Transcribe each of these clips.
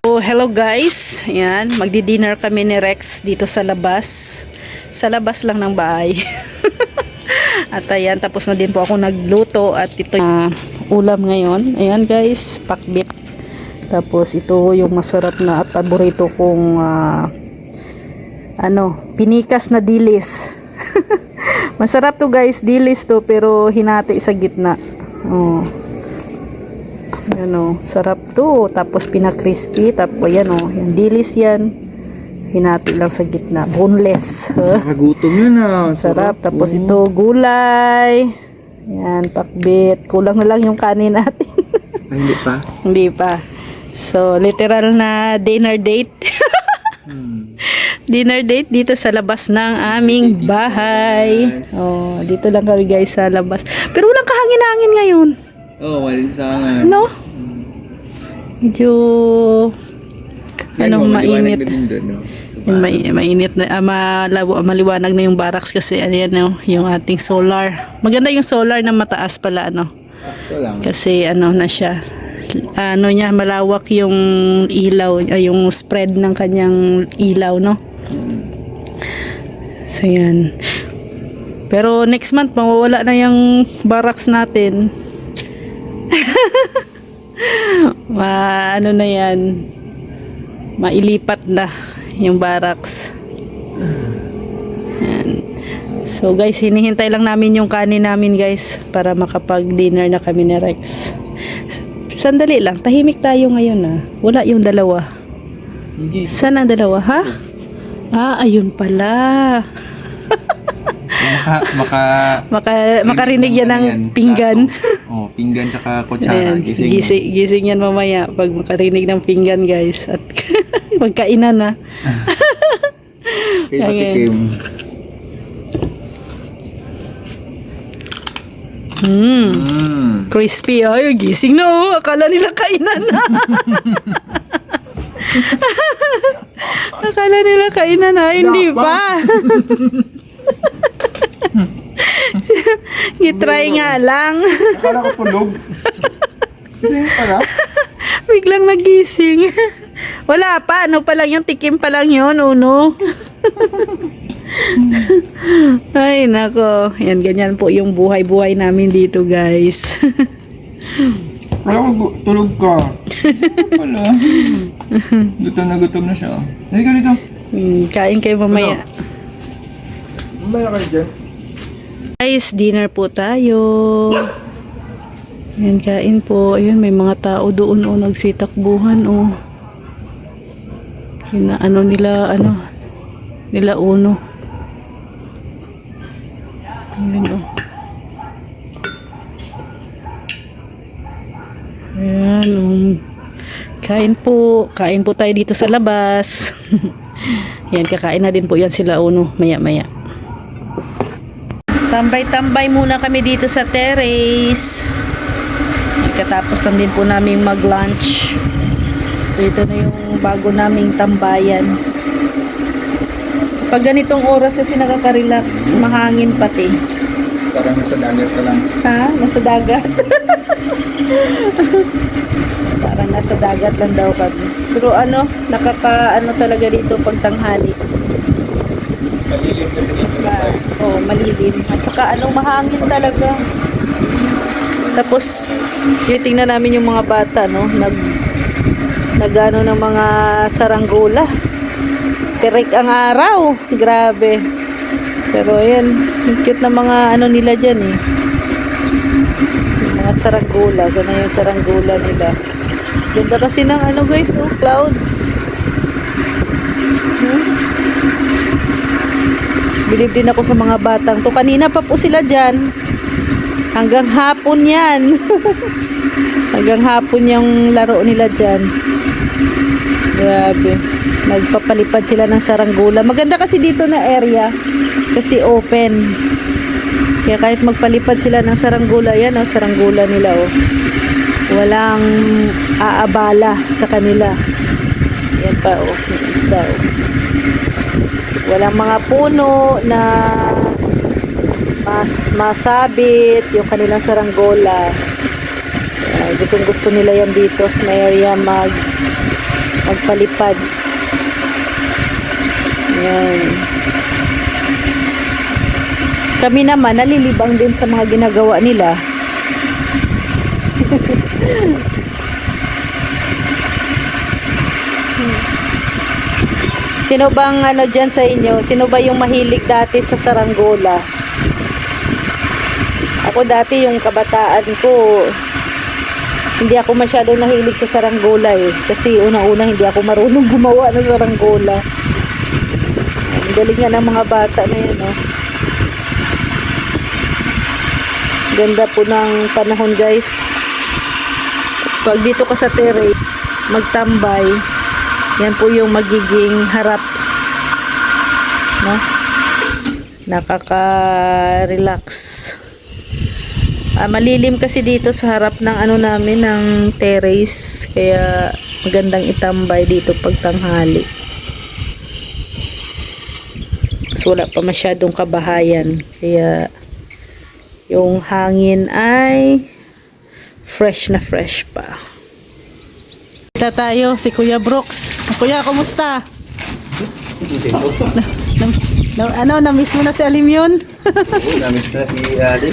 So, hello guys. Ayan, magdi-dinner kami ni Rex dito sa labas. Sa labas lang ng bahay. At ayan, tapos na din po ako nagluto at ito ulam ngayon. Ayan guys, pakbit. Tapos ito yung masarap na at paborito kong pinikas na dilis. Masarap to guys, dilis to pero hinati sa gitna. Oh. Yan sarap to. Tapos pina-crispy. Tapos yan yung dilis yan. Hinati lang sa gitna. Boneless. Nakagutom yun Sarap. Tapos ito gulay. Yan, pakbit. Kulang na lang yung kanin natin. Ay, hindi pa? Hindi pa. So, literal na dinner date. Dinner date dito sa labas ng aming bahay. Oh, dito lang kami guys sa labas. Pero walang kahangin-hangin ngayon. Walinsangan. No? Medyo mainit. Mainit na maliwanag na yung barracks kasi yung ating solar. Maganda yung solar na mataas pala Kasi na siya. Malawak yung ilaw, yung spread ng kanyang ilaw, no? So yan. Pero next month mawawala na yung barracks natin. Na yan, mailipat na yung barracks. Yan. So guys, hinihintay lang namin yung kanin namin guys para makapag-dinner na kami ni Rex. Sandali lang, tahimik tayo ngayon wala yung dalawa. Saan ang dalawa ha? Ayun pala. Makarinig yan ng pinggan. Pinggan tsaka kutsara. Gising yan mamaya pag makarinig ng pinggan guys. At magkainan na. Crispy. Ay, gising na akala nila kainan na. Akala nila kainan na. Hindi pa. Gitry nga lang. Akala ko tulog. Biglang nagising. Wala pa. Pa lang yung tikim pa lang yun. Ay nako. Yan, ganyan po yung buhay-buhay namin dito guys. Wala ko tulog ka. Wala. Gutom na siya. Dali ka dito. Kain kayo mamaya. Mamaya kayo dyan. Guys, dinner po tayo. Ayan, kain po. Ayun, may mga tao doon nagsitakbuhan nila uno. Ayan Ayan, kain po tayo dito sa labas. Ayan, kakain na din po yan sila maya-maya. Tambay-tambay muna kami dito sa terrace. Katapos lang din po namin mag-lunch. So ito na yung bago naming tambayan. Pag ganitong oras kasi nakaka-relax, mahangin pati. Parang nasa dagat ka lang. Nasa dagat? Parang nasa dagat lang daw kami. Pero talaga dito pag tanghali. Malilim kasi dito na side. Malilim. At saka mahangin talaga. Tapos titingnan namin yung mga bata nagano ng mga saranggola. Tirik ang araw. Grabe. Pero ayan, yung cute na mga nila dyan yung mga saranggola. Sana yung saranggola nila. Ganda kasi ng guys, clouds. Bilib din ako sa mga batang to. Kanina pa po sila dyan. Hanggang hapon yan. Hanggang hapon yung laro nila dyan. Grabe. Nagpapalipad sila ng saranggola. Maganda kasi dito na area. Kasi open. Kaya kahit magpalipad sila ng saranggola, yan saranggola nila walang aabala sa kanila. Yan pa isa walang mga puno na masabit yung kanilang saranggola. Gustong gusto nila yan dito na area magpalipad. Yan. Kami naman nalilibang din sa mga ginagawa nila. Sino bang ano dyan sa inyo? Sino ba yung mahilig dati sa saranggola? Ako dati yung kabataan ko, hindi ako masyadong nahilig sa saranggola eh. Kasi unang-una hindi ako marunong gumawa ng saranggola. Ang galing nga ng mga bata na yun, oh. Ganda po ng panahon, guys. Pag dito ka sa terrace, magtambay, yan po yung magiging harap, no? Nakaka-relax. Malilim kasi dito sa harap ng ano namin, ng terrace, kaya magandang itambay dito pag tanghali. So, wala pa masyadong kabahayan, kaya yung hangin ay fresh na fresh pa. Kita tayo, si Kuya Brooks. Kuya, kumusta? Na-miss mo na si Alimyon? Oo, namiss na si Ali.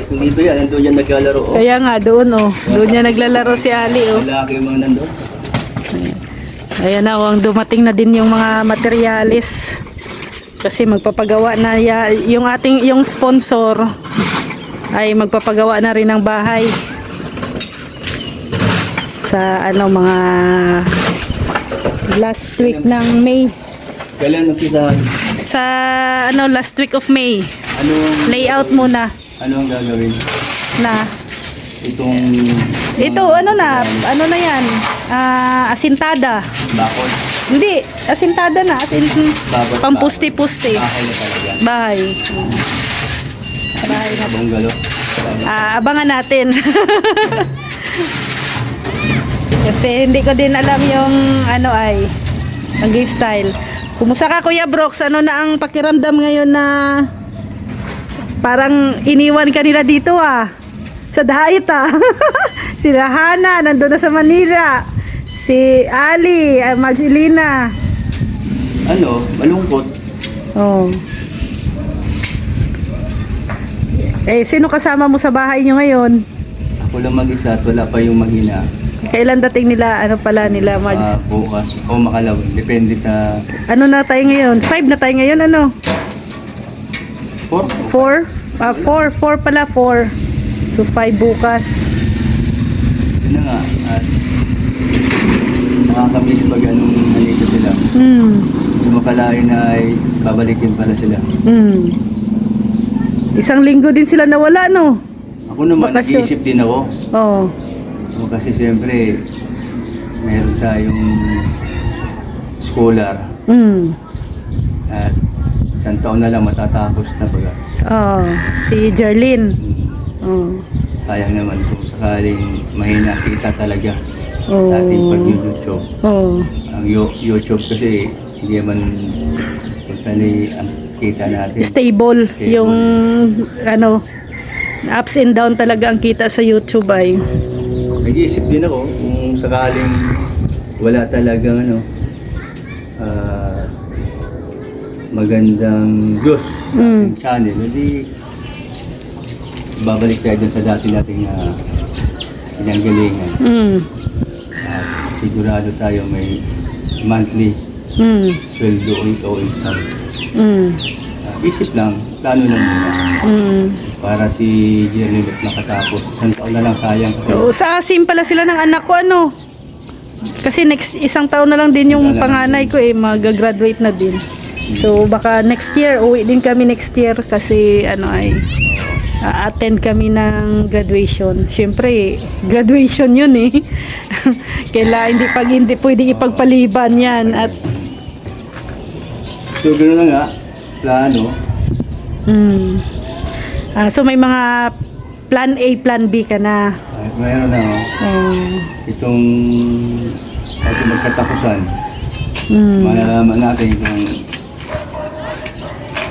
Kung dito yan, nandun yan naglalaro. Oh. Kaya nga, doon oh. Doon niya naglalaro si Ali oh. Malaki yung mga nandun. Ayan na oh, ang dumating na din yung mga materialis. Kasi magpapagawa na yung sponsor ay magpapagawa na rin ng bahay. Sa ano, mga last week ng May. Kailan umpisahan? Sa ano, last week of May. Anong Layout muna Ano ang gagawin? na Itong ito ano na yan, asintada. bakod. Hindi, asintada na, Bakod. pampusti-pusti. Bahay na talaga. Bahay. Bahay na. Bungalo. Abangan natin. Kasi hindi ko din alam yung ano ay ang game style. Kumusta ka, Kuya Brooks? Ano na ang pakiramdam ngayon na parang iniwan ka nila dito sa diet Si Rahana nandun na sa Manila. Si Ali, Marcelina. Ano? Malungkot. Oh. Sino kasama mo sa bahay nyo ngayon? Ako lang mag-isa at wala pa yung mahina. Kailan dating nila, ano pala nila, Mads? Bukas o makalaw. Depende sa Ano na tayo ngayon? 5 na tayo ngayon, ano? 4. 4 pala, 4. So 5 bukas. Yun na nga. At nakakamiss pag anong nandito sila. Hindi makalain na ay babalikin pala sila. Isang linggo din sila nawala, no? Ako naman, Bakasyon. nag-iisip din ako. Oo. So, kasi siyempre, meron tayong scholar at isang taon na lang matatapos na baga. Oh, si Jerlyn. Oh. Sayang naman kung sakaling mahina kita talaga Oh. sa ating pag-YouTube. Oh. Ang YouTube kasi hindi naman totally ang kita natin. Stable yung ano, ups and down talaga ang kita sa YouTube ay. Nag-iisip din ako kung sakaling wala talagang magandang views sa ating channel, hindi babalik tayo dun sa dati nating pinanggalingan. At sigurado tayo may monthly sweldo o income. Isip lang, plano lang muna. Para si Jerry makatapos. Isang taon na lang sayang. Oo, sa asim pala sila ng anak ko, ano? Kasi next isang taon na lang din yung panganay ko mag-graduate na din. So baka next year, uwi din kami next year kasi ano ay attend kami ng graduation. Siyempre, graduation yun eh. Kailangan hindi pwedeng ipagpaliban yan at so gano'n na nga, plano. so may mga plan A, plan B ka na. Mayroon na itong ating magkatapusan. Malalaman natin kung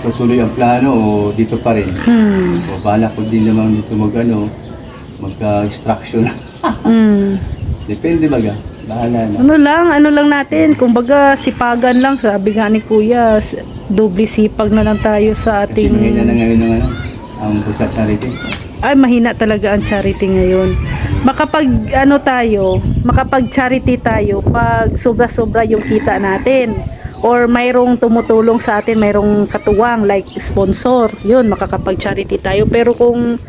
tutuloy ang plano o dito pa rin. O bala ko din naman dito magka-extraction. Depende baga. Bahala na. Ano lang natin, kumbaga sipagan lang, sabi nga ni Kuya, doble sipag na lang tayo sa Kasi mahina na ating... ngayon ng ano, ang sa charity. Ay, mahina talaga ang charity ngayon. Makapag charity tayo pag sobra-sobra yung kita natin. Or mayroong tumutulong sa atin, mayroong katuwang like sponsor, yun, makakapag charity tayo. Pero kung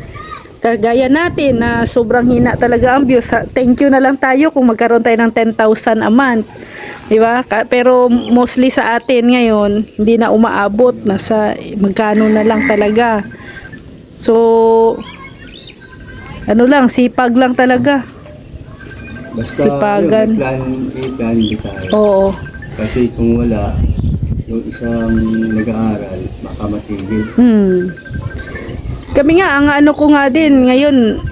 kagaya natin na sobrang hina talaga ang views, thank you na lang tayo kung magkaroon tayo ng 10,000 a month. Diba? Pero mostly sa atin ngayon, hindi na umaabot, nasa magkano na lang talaga. So, ano lang, sipag lang talaga. Basta Sipagan. yun, may plan din tayo. Oo. Kasi kung wala, yung isang nag-aaral, baka matigil. Kami nga, ang ano ko nga din, ngayon,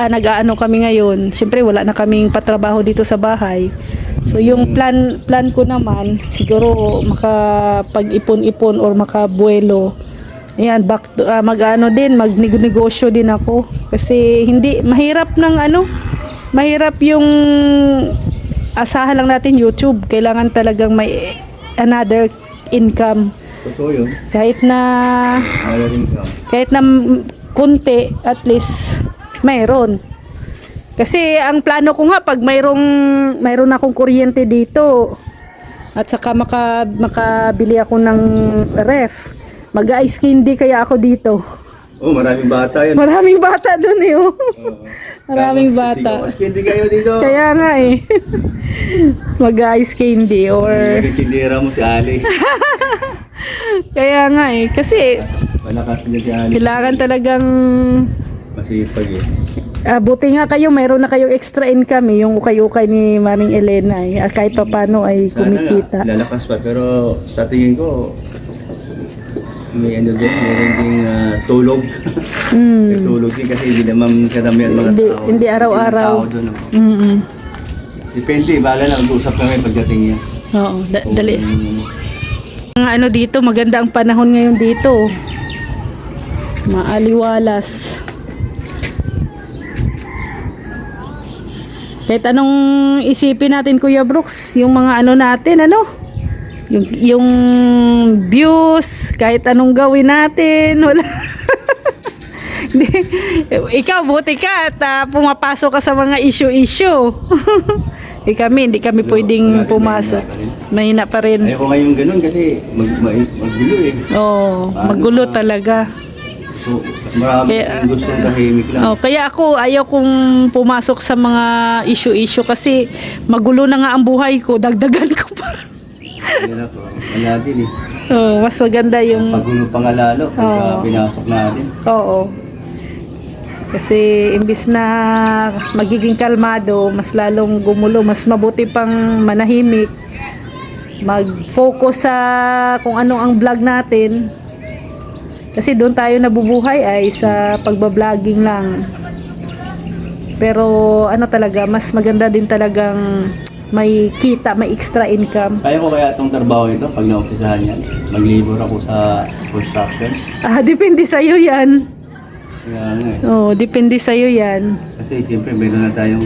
nag-aano kami ngayon. Siyempre, wala na kaming patrabaho dito sa bahay. So, yung plan ko naman, siguro makapag-ipon-ipon or makabuelo. Ayan, magnegosyo din ako. Kasi mahirap yung asahan lang natin YouTube. Kailangan talagang may another income. Totoo yun. Kahit na konti, at least mayroon. Kasi ang plano ko nga, pag mayroon akong kuryente dito, at saka makabili ako ng ref, mag-ice candy kaya ako dito. Oh, maraming bata yun. Maraming bata dun eh. Oh. Maraming Tapos, bata. Mas candy kayo dito. Kaya nga eh. Mag-ice candy or... Nagkindira mo si Ali. Kaya nga eh. Kasi Malakas niya si Ali. kailangan talagang... Masipag eh. buti nga kayo, mayroon na kayong extra income eh. Yung ukay-ukay ni Maring Elena eh. Kahit pa paano ay kumikita. Sana nga, lalakas pa. Pero sa tingin ko, may ano din, meron ding tulog. May tulog din kasi hindi naman karamihan mga tao. Hindi araw-araw. Tao doon, no? Mm-mm. Depende, bahala na. Mag-usap kami pagdating niya. Oo, dali. Ang ano dito, maganda ang panahon ngayon dito. Maaliwalas. Kahit anong isipin natin, Kuya Brooks, yung mga ano natin, yung views, kahit anong gawin natin, wala. Ikaw, buti ka at pumapasok ka sa mga issue-issue. Hindi kami pwedeng pumasok. Mahina pa rin. Ayoko ngayon ganun kasi maggulo eh. Oo, magulo talaga. So, marami gusto tahimik lang. Kaya ako ayaw kong pumasok sa mga issue-issue kasi magulo na nga ang buhay ko, dagdagan ko pa. Yan ako, wala din eh. Mas maganda yung... Pagulo pa nga lalo pagka pinasok natin. Oo. Kasi imbis na magiging kalmado, mas lalong gumulo, mas mabuti pang manahimik. Mag-focus sa kung ano ang vlog natin. Kasi doon tayo nabubuhay ay sa pagbabloging lang. Pero talaga, mas maganda din talagang may kita, may extra income. Kaya ko kaya itong trabaho ito pag naumpisahan yan? Maglibor ako sa construction? Depende sa'yo yan. Kaya nga eh. Depende sa'yo yan. Kasi siyempre meron na tayong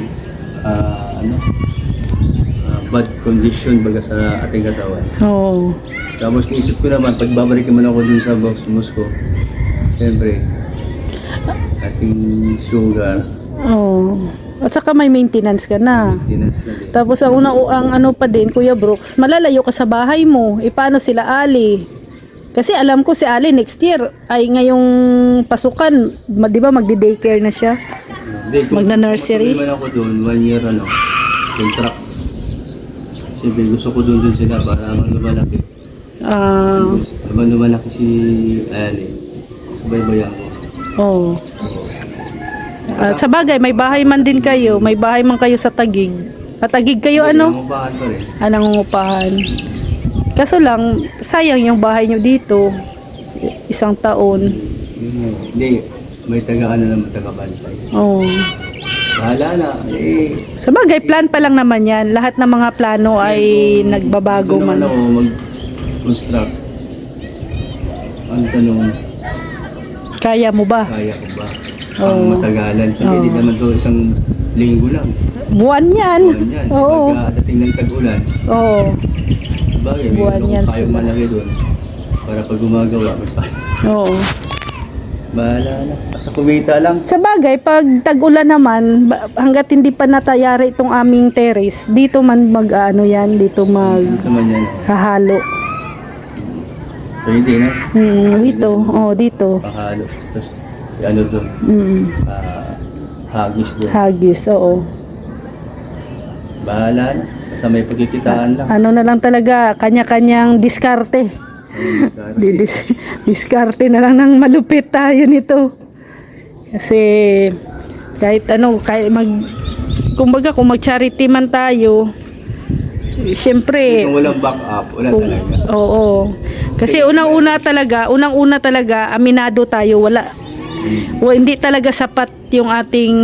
bad condition baga sa ating katawan. Oo. Tapos naisip ko naman, pag babalik naman ako dun sa box ko, siyempre, ating sugar, At saka may maintenance ka na. maintenance na din. Tapos ang ano pa din, Kuya Brooks, malalayo ka sa bahay mo. Paano sila Ali? Kasi alam ko si Ali next year ay ngayong pasukan, di ba magdi-daycare na siya? Magna-nursery? Kung naman ako doon, 1 year contract. Siyempre, gusto ko doon sila para lumalaki. Lumalaki si Ali. Sabay-bayan ko. At sa bagay, may bahay man din kayo. May bahay man kayo sa Taguig. Sa Taguig kayo Nangungupahan pa rin. Nangungupahan. Kaso lang, sayang yung bahay nyo dito. 1 taon. Hindi, may naman taga-bantay. Bahala na. Sa bagay, plan pa lang naman yan. Lahat ng mga plano ay nagbabago man. Ako mag-construct. Ang tanong, Kaya mo ba? kaya ko ba? pang matagalan. Sabi, hindi naman to isang linggo lang. Buwan yan. Buwan yan. Oo. Pagdating ng tag-ulan, Oo. bagay, may Buwan yan kayong sila. malaki doon. Para pag gumagawa, basta Oo. bahala na. Basta kumita lang. Sa bagay, pag tag-ulan naman, hanggat hindi pa natayari itong aming terrace, dito man mag-ano yan, dito Ito man yan. hahalo. So hindi na. Dito, dito. Pahalo. Tapos, ano doon, hagis doon. Hagis, oo. Bahala na. Basta may pagkikitaan lang. Ano na lang talaga, kanya-kanyang diskarte. Diskarte na lang ng malupit tayo nito. Kasi kahit kumbaga kung mag-charity man tayo, syempre, Kung walang backup, wala talaga. oo. Kasi unang-una talaga, aminado tayo, wala. Hindi talaga sapat yung ating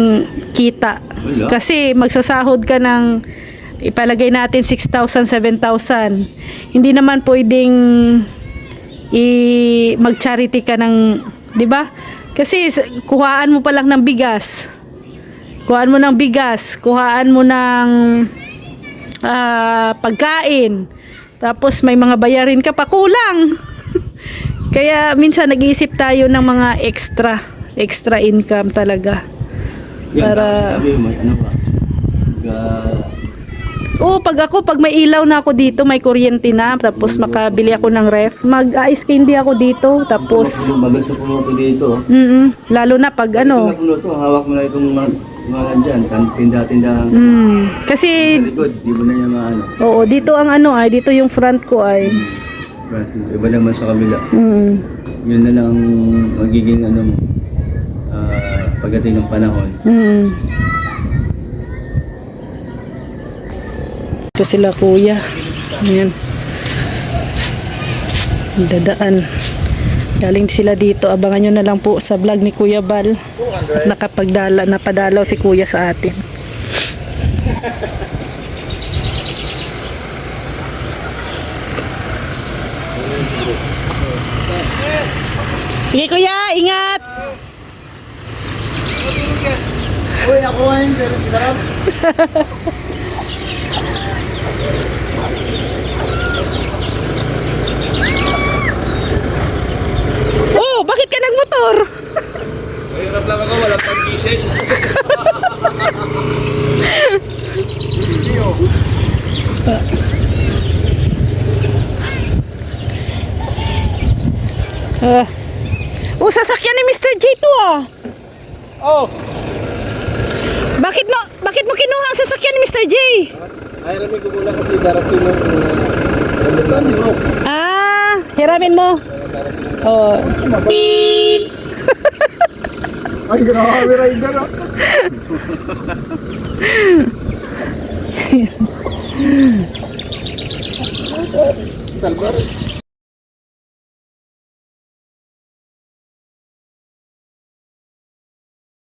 kita. Wala. Kasi magsasahod ka ng ipalagay natin 6,000, 7,000. Hindi naman pwedeng mag-charity ka ng, 'di ba? Kasi kuhaan mo pa lang ng bigas. Kuhaan mo ng pagkain. Tapos may mga bayarin ka pa, kulang. Kaya minsan nag-iisip tayo ng mga extra income talaga. Yan, Para- sabi mo, ano ba? Pag may ilaw na ako dito, may kuryente na, tapos makabili ako ng ref, mag-ice candy ako dito, tapos Magal sa puno ko dito. lalo na pag ano. Ito na puno to, hawak mo na itong mga dyan, tinda-tindahan. Kasi Sa likod, di mo na niya maano. oo, dito ang dito yung front ko ay. Iba naman sa kabila. Yun na lang magiging pagdating ng panahon. Ito sila kuya. Ayan. Dadaan. Galing sila dito. Abangan nyo na lang po sa vlog ni Kuya Bal. At napadalaw si kuya sa atin. Sige kuya, ingat! Uy, ako ngayon, pero sarap. Oh, bakit ka nagmotor? Mahirap lang ako, walang pag-gising. Sasakyan ni Mr. J to ah. Oh! Bakit mo kinuha ang sasakyan ni Mr. J? Ay, rami ko muna kasi darating mo. Ano si bro? Hiramin mo. Oh. Ay, grabe rider ah. Salbar.